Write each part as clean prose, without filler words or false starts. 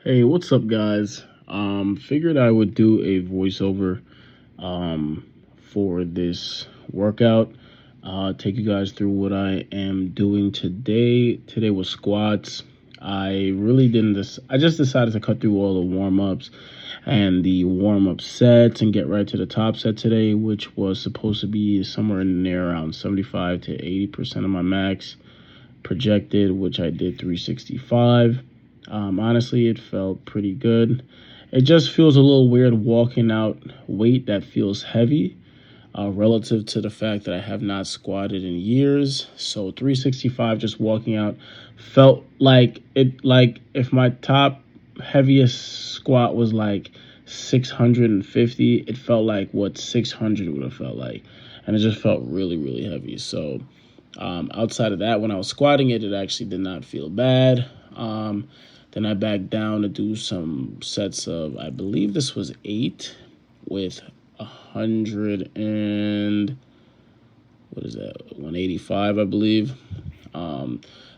Hey, what's up, guys? Figured I would do a voiceover for this workout. Take you guys through what I am doing today. Today was squats. I really didn't this. I just decided to cut through all the warm-ups and the warm-up sets and get right to the top set today, which was supposed to be somewhere in there around 75 to 80% of my max projected, which I did 365. Honestly, it felt pretty good. It just feels a little weird walking out weight that feels heavy relative to the fact that I have not squatted in years. So 365 just walking out felt like if my top heaviest squat was like 650, it felt like what 600 would have felt like. And it just felt really, really heavy. So outside of that, when I was squatting it actually did not feel bad. Then I backed down to do some sets of, I believe this was 8 with 100 and, what is that, 185, I believe.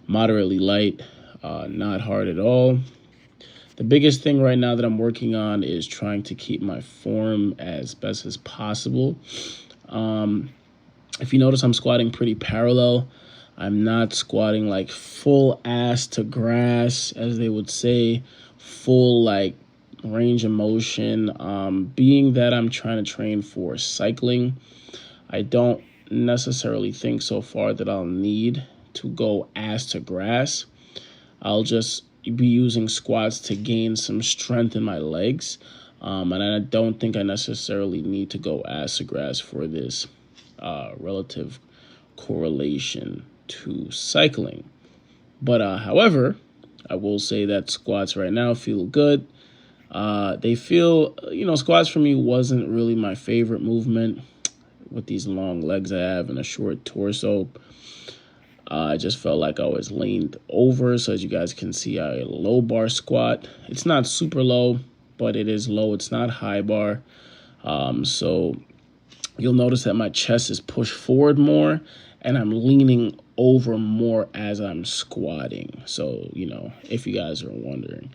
Moderately light, not hard at all. The biggest thing right now that I'm working on is trying to keep my form as best as possible. If you notice, I'm squatting pretty parallel. I'm not squatting like full ass to grass, as they would say, full like range of motion. Being that I'm trying to train for cycling, I don't necessarily think so far that I'll need to go ass to grass. I'll just be using squats to gain some strength in my legs. And I don't think I necessarily need to go ass to grass for this relative correlation to cycling. But however, I will say that squats right now feel good. They feel, squats for me wasn't really my favorite movement with these long legs I have and a short torso. I just felt like I was leaned over. So as you guys can see, I low bar squat. It's not super low, but it is low. It's not high bar. So you'll notice that my chest is pushed forward more and I'm leaning over more as I'm squatting. So, if you guys are wondering.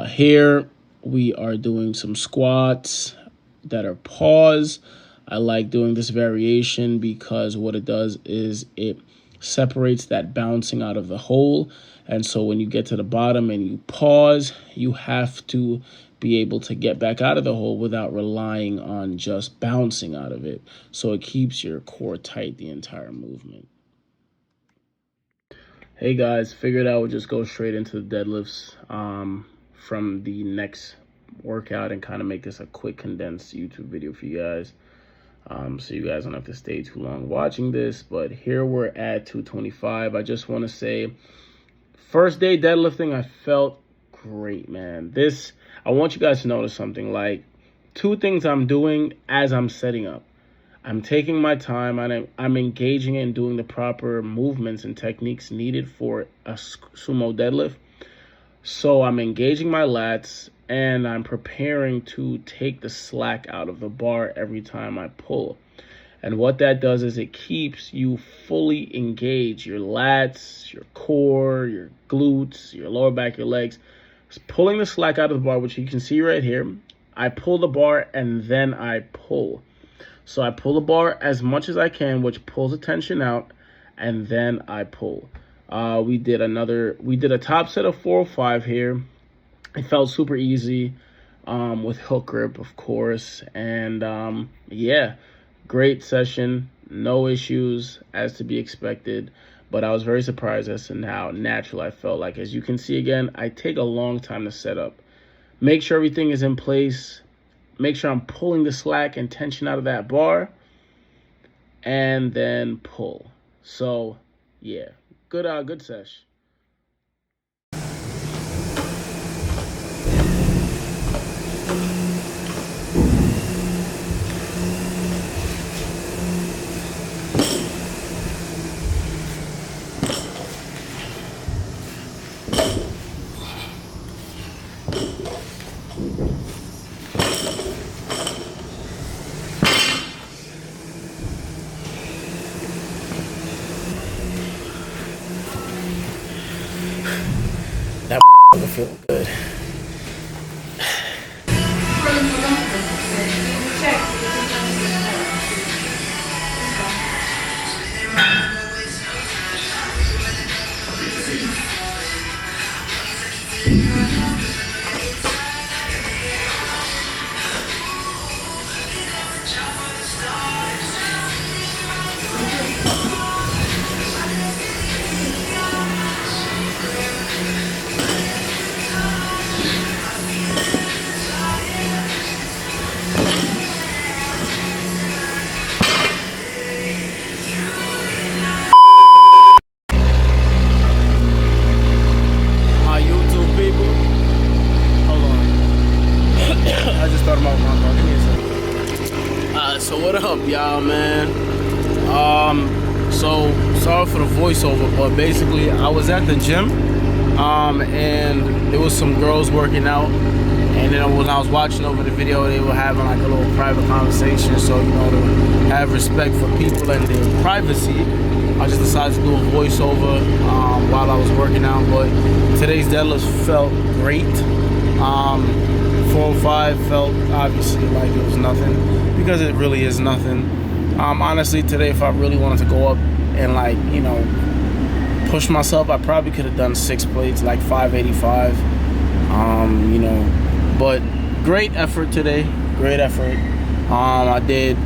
Here we are doing some squats that are pause. I like doing this variation because what it does is it separates that bouncing out of the hole. And so when you get to the bottom and you pause, you have to be able to get back out of the hole without relying on just bouncing out of it. So it keeps your core tight the entire movement. Hey guys, figured I would just go straight into the deadlifts from the next workout and kind of make this a quick condensed YouTube video for you guys. So you guys don't have to stay too long watching this, but here we're at 225. I just want to say, first day deadlifting, I felt great, man. I want you guys to notice something, like 2 things I'm doing as I'm setting up. I'm taking my time and I'm engaging in doing the proper movements and techniques needed for a sumo deadlift. So I'm engaging my lats and I'm preparing to take the slack out of the bar every time I pull. And what that does is it keeps you fully engaged. Your lats, your core, your glutes, your lower back, your legs. It's pulling the slack out of the bar, which you can see right here. I pull the bar and then I pull. So I pull the bar as much as I can, which pulls the tension out, and then I pull. We did a top set of 405 here. It felt super easy with hook grip, of course. And yeah, great session. No issues as to be expected. But I was very surprised as to how natural I felt. Like, as you can see again, I take a long time to set up. Make sure everything is in place. Make sure I'm pulling the slack and tension out of that bar. And then pull. So, yeah, good sesh. That feel good. What up, y'all, man? So sorry for the voiceover, but basically I was at the gym, and there was some girls working out, and then when I was watching over the video, they were having like a little private conversation. So, you know, to have respect for people and their privacy, I just decided to do a voiceover while I was working out. But today's deadlift felt great. 405 felt obviously like it was nothing, because it really is nothing. Honestly, today, if I really wanted to go up and, like, you know, push myself, I probably could have done 6 plates, like 585. You know, but great effort today. Great effort. I did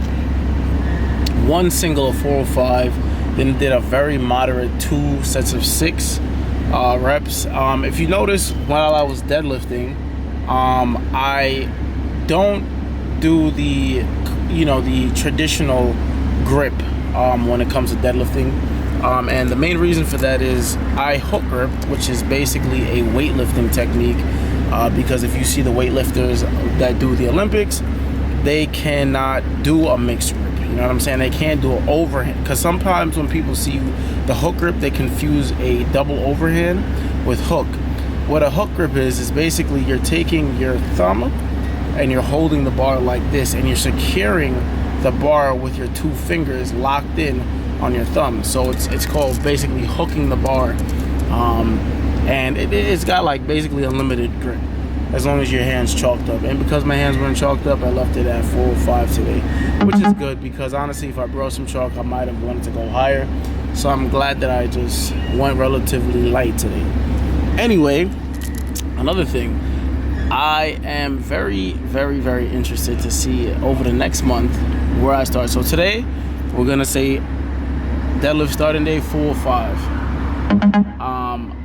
one single of 405, then did a very moderate 2 sets of 6 reps. If you notice, while I was deadlifting, I don't do the, you know, the traditional grip when it comes to deadlifting, and the main reason for that is I hook grip, which is basically a weightlifting technique, because if you see the weightlifters that do the Olympics, they cannot do a mixed grip. You know what I'm saying? They can't do an overhand, because sometimes when people see the hook grip, they confuse a double overhand with hook. What a hook grip is basically you're taking your thumb and you're holding the bar like this, and you're securing the bar with your 2 fingers locked in on your thumb. So it's called basically hooking the bar, and it's got like basically unlimited grip as long as your hands chalked up. And because my hands weren't chalked up, I left it at 405 today, which is good, because honestly, if I brought some chalk, I might have wanted to go higher. So I'm glad that I just went relatively light today. Anyway, another thing, I am very, very, very interested to see over the next month where I start. So today, we're gonna say deadlift starting day 405.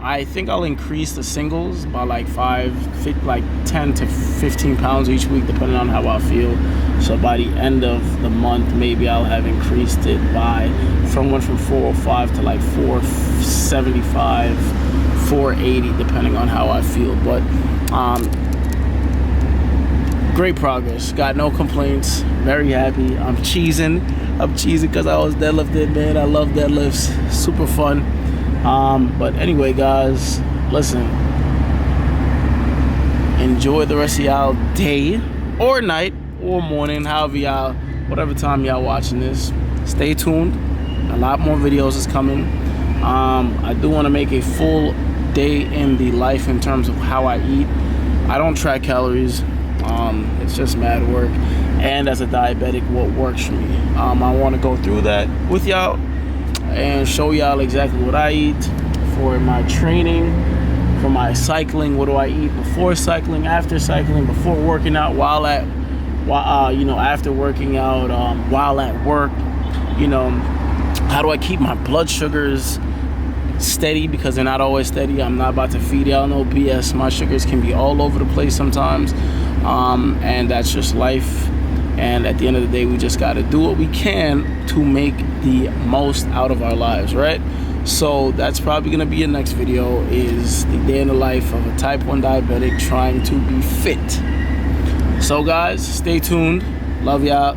I think I'll increase the singles by like 10 to 15 pounds each week, depending on how I feel. So by the end of the month, maybe I'll have increased it from 405 to like 475, 480, depending on how I feel. But great progress. Got no complaints. Very happy. I'm cheesing because I was deadlifted, man. I love deadlifts. Super fun. But anyway, guys, listen. Enjoy the rest of y'all day or night or morning, whatever time y'all watching this. Stay tuned. A lot more videos is coming. I do want to make a full day in the life in terms of how I eat. I don't track calories. It's just mad work. And as a diabetic, what works for me. I want to go through that with y'all and show y'all exactly what I eat for my training, for my cycling. What do I eat before cycling, after cycling, before working out, after working out, while at work. You know, how do I keep my blood sugars steady, because they're not always steady. I'm not about to feed y'all no BS. My sugars can be all over the place sometimes, and that's just life. And at the end of the day, we just got to do what we can to make the most out of our lives, right? So that's probably going to be your next video, is the day in the life of a type 1 diabetic trying to be fit. So guys, stay tuned. Love y'all.